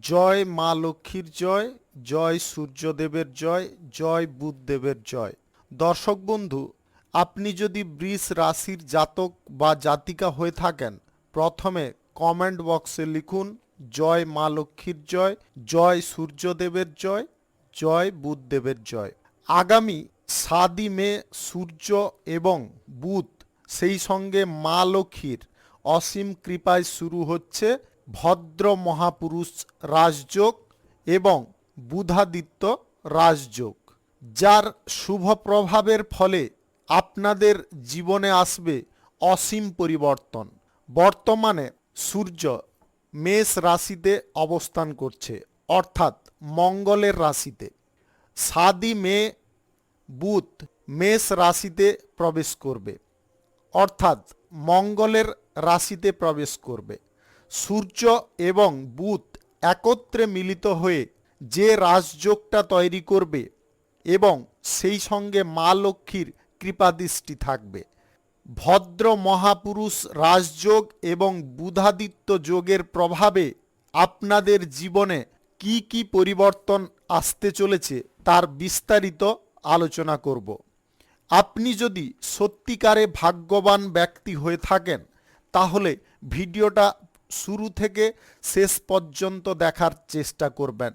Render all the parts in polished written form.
জয় মা লক্ষ্মীর জয়, জয় সূর্যদেবের জয়, জয় বুধদেবের জয়। দর্শক বন্ধু, আপনি যদি বৃষ রাশির জাতক বা জাতিকা হয়ে থাকেন, প্রথমে কমেন্ট বক্সে লিখুন জয় মা লক্ষ্মীর জয়, জয় সূর্যদেবের জয়, জয় বুধদেবের জয়। আগামী 7 মে সূর্য এবং বুধ সেই সঙ্গে মা লক্ষ্মীর অসীম কৃপায় শুরু হচ্ছে ভদ্র মহাপুরুষ রাজযোগ এবং বুধাদিত্য রাজযোগ, যার শুভ প্রভাবের ফলে আপনাদের জীবনে আসবে অসীম পরিবর্তন। বর্তমানে সূর্য মেষ রাশিতে অবস্থান করছে, অর্থাৎ মঙ্গলের রাশিতে। 7 মে বুধ মেষ রাশিতে প্রবেশ করবে, অর্থাৎ মঙ্গলের রাশিতে প্রবেশ করবে। সূর্য এবং বুধ একত্রে মিলিত হয়ে যে রাজযোগটা তৈরি করবে এবং সেই সঙ্গে মা লক্ষ্মীর কৃপাদৃষ্টি থাকবে। ভদ্র মহাপুরুষ রাজযোগ এবং বুধাদিত্য যোগের প্রভাবে আপনাদের জীবনে কি কি পরিবর্তন আসতে চলেছে তার বিস্তারিত আলোচনা করব। আপনি যদি সত্যিকারে ভাগ্যবান ব্যক্তি হয়ে থাকেন, তাহলে ভিডিওটা শুরু থেকে শেষ পর্যন্ত দেখার চেষ্টা করবেন,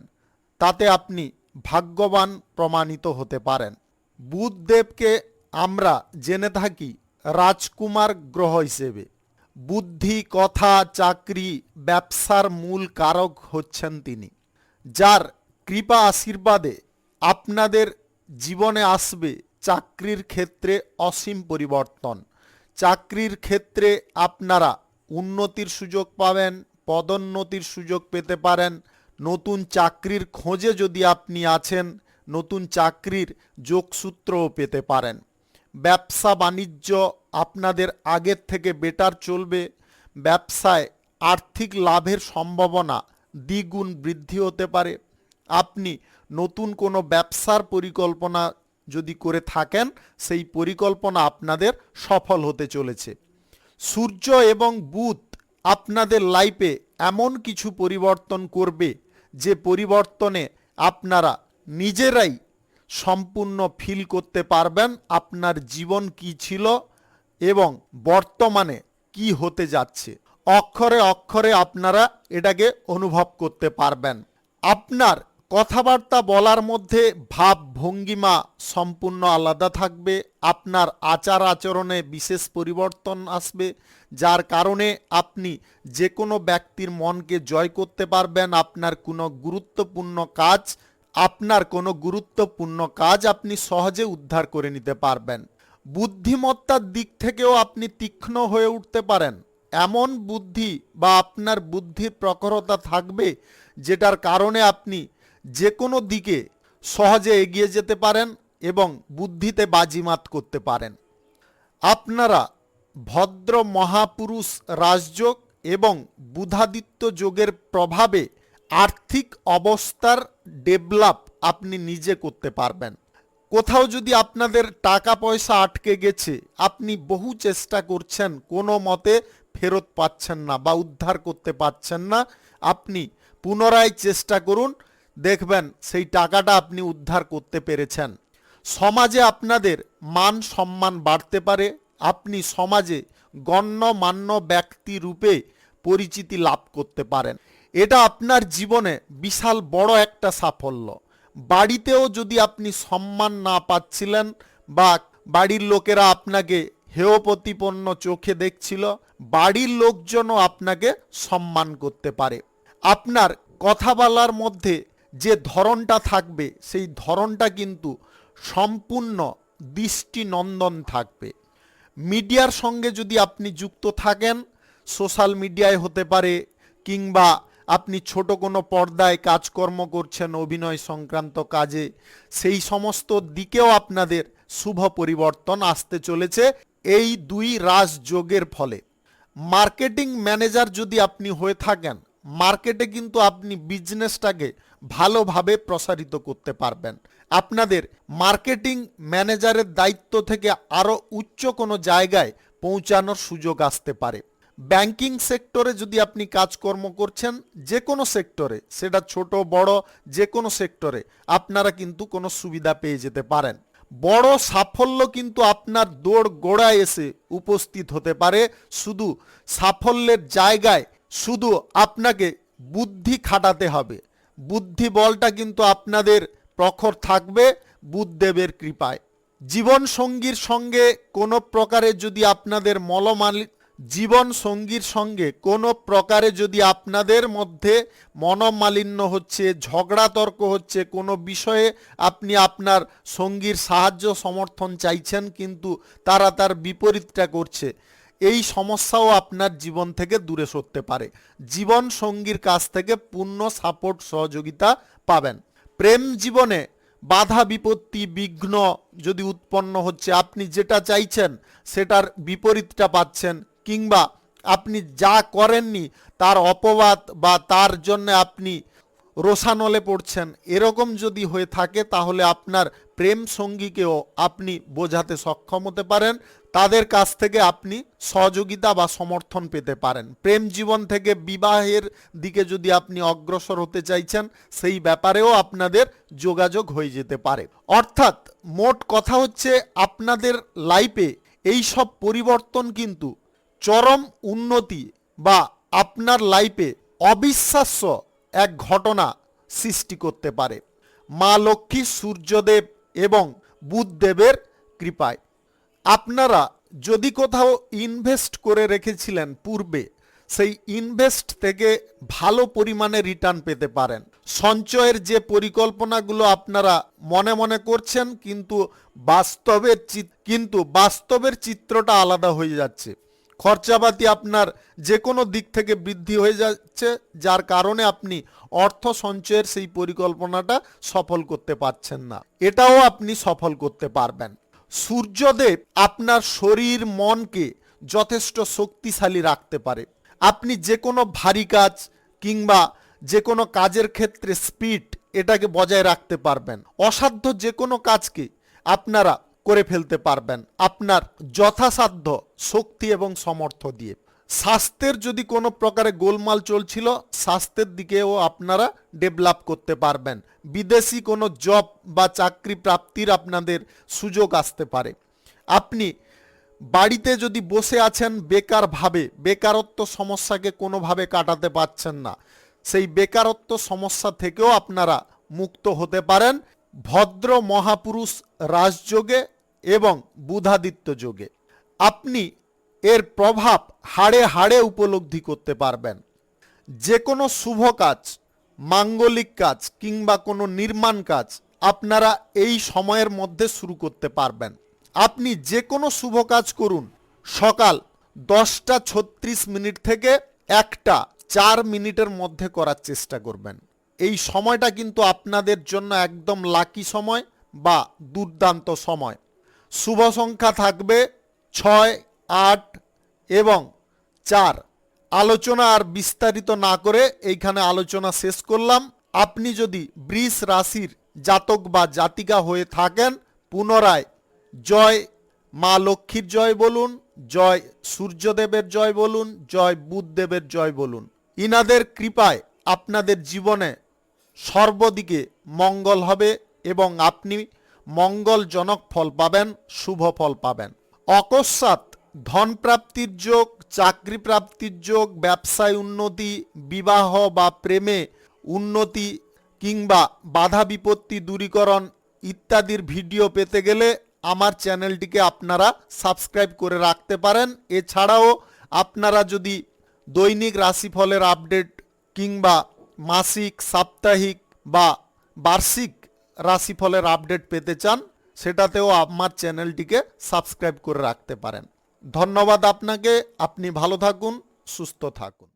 তাতে আপনি ভাগ্যবান প্রমাণিত হতে পারেন। বুধদেবকে আমরা জেনে থাকি রাজকুমার গ্রহ হিসেবে। বুদ্ধি, কথা, চাকরি, ব্যবসার মূল কারক হচ্ছেন তিনি, যার কৃপা আশীর্বাদে আপনাদের জীবনে আসবে চাকরির ক্ষেত্রে অসীম পরিবর্তন। চাকরির ক্ষেত্রে আপনারা উন্নতির সুযোগ পাবেন, পদোন্নতির সুযোগ পেতে পারেন। নতুন চাকরির খোঁজে যদি আপনি আছেন, নতুন চাকরির যোগসূত্রও পেতে পারেন। ব্যবসা বাণিজ্য আপনাদের আগের থেকে বেটার চলবে। ব্যবসায় আর্থিক লাভের সম্ভাবনা দ্বিগুণ বৃদ্ধি হতে পারে। আপনি নতুন কোনো ব্যবসার পরিকল্পনা যদি করে থাকেন, সেই পরিকল্পনা আপনাদের সফল হতে চলেছে। সূর্য এবং বুধ আপনাদের লাইফে এমন কিছু পরিবর্তন করবে, যে পরিবর্তনে আপনারা নিজেরাই সম্পূর্ণ ফিল করতে পারবেন আপনার জীবন কি ছিল এবং বর্তমানে কি হতে যাচ্ছে। অক্ষরে অক্ষরে আপনারা এটাকে অনুভব করতে পারবেন। আপনার কথাবার্তা বলার মধ্যে ভাব ভঙ্গিমা সম্পূর্ণ আলাদা থাকবে। আপনার আচার আচরণে বিশেষ পরিবর্তন আসবে, যার কারণে আপনি যে কোনো ব্যক্তির মনকে জয় করতে পারবেন। আপনার কোনো গুরুত্বপূর্ণ কাজ আপনি সহজে উদ্ধার করে নিতে পারবেন। বুদ্ধিমত্তার দিক থেকেও আপনি তীক্ষ্ণ হয়ে উঠতে পারেন। এমন বুদ্ধি বা আপনার বুদ্ধির প্রখরতা থাকবে, যেটার কারণে আপনি যে কোনো দিকে সহজে এগিয়ে যেতে পারেন এবং বুদ্ধিতে বাজিমাত করতে পারেন। আপনারা ভদ্র মহাপুরুষ রাজযোগ এবং বুধাদিত্য যোগের প্রভাবে আর্থিক অবস্থার ডেভেলপ আপনি নিজে করতে পারবেন। কোথাও যদি আপনাদের টাকা পয়সা আটকে গেছে, আপনি বহু চেষ্টা করছেন, কোনো মতে ফেরত পাচ্ছেন না বা উদ্ধার করতে পারছেন না, আপনি পুনরায় চেষ্টা করুন, দেখবেন সেই টাকাটা আপনি উদ্ধার করতে পেরেছেন। সমাজে আপনাদের মান সম্মান বাড়তে পারে। আপনি সমাজে গণ্যমান্য ব্যক্তি রূপে পরিচিতি লাভ করতে পারেন। এটা আপনার জীবনে বিশাল বড় একটা সাফল্য। বাড়িতেও যদি আপনি সম্মান না পাচ্ছিলেন বা বাড়ির লোকেরা আপনাকে হেয় প্রতিপন্ন চোখে দেখছিল, বাড়ির লোকজনও আপনাকে সম্মান করতে পারে। আপনার কথা বলার মধ্যে যে ধরনটা থাকবে, সেই ধরনটা কিন্তু সম্পূর্ণ দৃষ্টিনন্দন থাকবে। মিডিয়ার সঙ্গে যদি আপনি যুক্ত থাকেন, সোশ্যাল মিডিয়ায় হতে পারে, কিংবা আপনি ছোট কোনো পর্দায় কাজকর্ম করছেন অভিনয় সংক্রান্ত কাজে, সেই সমস্ত দিকেও আপনাদের শুভ পরিবর্তন আসতে চলেছে এই দুই রাজযোগের ফলে। মার্কেটিং ম্যানেজার যদি আপনি হয়ে থাকেন, মার্কেটে কিন্তু আপনি বিজনেসটাকে ভালোভাবে প্রসারিত করতে পারবেন। আপনাদের মার্কেটিং ম্যানেজারের দায়িত্ব থেকে আরও উচ্চ কোনো জায়গায় পৌঁছানোর সুযোগ আসতে পারে। ব্যাংকিং সেক্টরে যদি আপনি কাজকর্ম করছেন, যে কোনো সেক্টরে, সেটা ছোট বড় যে কোনো সেক্টরে আপনারা কিন্তু কোনো সুবিধা পেয়ে যেতে পারেন। বড় সাফল্য কিন্তু আপনার দৌড় গোড়ায় এসে উপস্থিত হতে পারে। শুধু সাফল্যের জায়গায় শুধু আপনাকে বুদ্ধি খাটাতে হবে। বুদ্ধি বলটা কিন্তু আপনাদের প্রখর থাকবে বুদ্ধদেবের কৃপায়। জীবন সঙ্গীর সঙ্গে কোনো প্রকারে যদি আপনাদের আপনাদের মধ্যে মনোমালিন্য হচ্ছে, ঝগড়া তর্ক হচ্ছে, কোনো বিষয়ে আপনি আপনার সঙ্গীর সাহায্য সমর্থন চাইছেন কিন্তু তারা তার বিপরীতটা করছে, এই সমস্যাও আপনার জীবন থেকে দূরে সরতে পারে। জীবন সঙ্গীর কাছ থেকে পূর্ণ সাপোর্ট সহযোগিতা পাবেন। প্রেম জীবনে বাধা বিপত্তি বিঘ্ন যদি উৎপন্ন হচ্ছে, আপনি যেটা চাইছেন সেটার বিপরীতটা পাচ্ছেন, কিংবা আপনি যা করেননি তার অপবাদ বা তার জন্য আপনি রোষানলে পড়ছেন, এরকম যদি হয়ে থাকে তাহলে আপনার প্রেম সঙ্গীকেও আপনি বোঝাতে সক্ষম হতে পারেন। তাদের কাছ থেকে আপনি সহযোগিতা বা সমর্থন পেতে পারেন। প্রেম জীবন থেকে বিবাহের দিকে যদি আপনি অগ্রসর হতে চাইছেন, সেই ব্যাপারেও আপনাদের যোগাযোগ হয়ে যেতে পারে। অর্থাৎ মোট কথা হচ্ছে, আপনাদের লাইফে এই সব পরিবর্তন কিন্তু চরম উন্নতি বা আপনার লাইফে অবিশ্বাস্য এক ঘটনা সৃষ্টি করতে পারে মা লক্ষ্মী, সূর্যদেব এবং বুধদেবের কৃপায়। আপনারা যদি কোথাও ইনভেস্ট করে রেখেছিলেন পূর্বে, সেই ইনভেস্ট থেকে ভালো পরিমাণে রিটার্ন পেতে পারেন। সঞ্চয়ের যে পরিকল্পনাগুলো আপনারা মনে মনে করছেন, কিন্তু বাস্তবের চিত্রটা আলাদা হয়ে যাচ্ছে। খরচাপাতি আপনার যে কোনো দিক থেকে বৃদ্ধি হয়ে যাচ্ছে, যার কারণে আপনি অর্থ সঞ্চয়ের সেই পরিকল্পনাটা সফল করতে পারছেন না। এটাও আপনি সফল করতে পারবেন। সূর্যদেব আপনার শরীর মনকে যথেষ্ট শক্তিশালী রাখতে পারে। আপনি যে কোনো ভারী কাজ কিংবা যে কোনো কাজের ক্ষেত্রে স্পিড এটাকে বজায় রাখতে পারবেন। অসাধ্য যে কোনো কাজকে আপনারা করে ফেলতে পারবেন আপনার যথাসাধ্য শক্তি এবং সমর্থ দিয়ে। স্বাস্থ্যের যদি কোনো প্রকারে গোলমাল চলছিল, স্বাস্থ্যের দিকেও আপনারা ডেভেলপ করতে পারবেন। বিদেশি কোনো জব বা চাকরি প্রাপ্তির আপনাদের সুযোগ আসতে পারে। আপনি বাড়িতে যদি বসে আছেন বেকারত্ব সমস্যাকে কোনোভাবে কাটাতে পারছেন না, সেই বেকারত্ব সমস্যা থেকেও আপনারা মুক্ত হতে পারেন ভদ্র মহাপুরুষ রাজযোগে এবং বুধাদিত্য যোগে। আপনি এর প্রভাব হাড়ে হাড়ে উপলব্ধি করতে পারবেন। যে কোনো শুভ কাজ, মাঙ্গলিক কাজ কিংবা কোনো নির্মাণ কাজ আপনারা এই সময়ের মধ্যে শুরু করতে পারবেন। আপনি যে কোনো শুভ কাজ করুন, সকাল 10:36 থেকে 1:04 মধ্যে করার চেষ্টা করবেন। এই সময়টা কিন্তু আপনাদের জন্য একদম লাকি সময় বা দুর্দান্ত সময়। শুভ সংখ্যা থাকবে 6, 8 এবং 4। আলোচনা আর বিস্তারিত না করে এইখানে আলোচনা শেষ করলাম। আপনি যদি বৃষ রাশির জাতক বা জাতিকা হয়ে থাকেন, পুনরায় জয় মা লক্ষ্মীর জয় বলুন, জয় সূর্যদেবের জয় বলুন, জয় বুধদেবের জয় বলুন। ইনাদের কৃপায় আপনাদের জীবনে সর্বদিকে মঙ্গল হবে এবং আপনি মঙ্গলজনক ফল পাবেন, শুভ ফল পাবেন। অকস্মাৎ ধন প্রাপ্তির যোগ, চাকরি প্রাপ্তির যোগ, ব্যবসায় উন্নতি, বিবাহ বা প্রেমে উন্নতি কিংবা বাধা বিপত্তি দূরীকরণ ইত্যাদির ভিডিও পেতে গেলে আমার চ্যানেলটিকে আপনারা সাবস্ক্রাইব করে রাখতে পারেন। এছাড়াও আপনারা যদি দৈনিক রাশিফলের আপডেট কিংবা মাসিক, সাপ্তাহিক বা বার্ষিক রাশিফলের আপডেট পেতে চান, সেটাতেও আমার চ্যানেলটিকে সাবস্ক্রাইব করে রাখতে পারেন। ধন্যবাদ আপনাকে। আপনি ভালো থাকুন, সুস্থ থাকুন।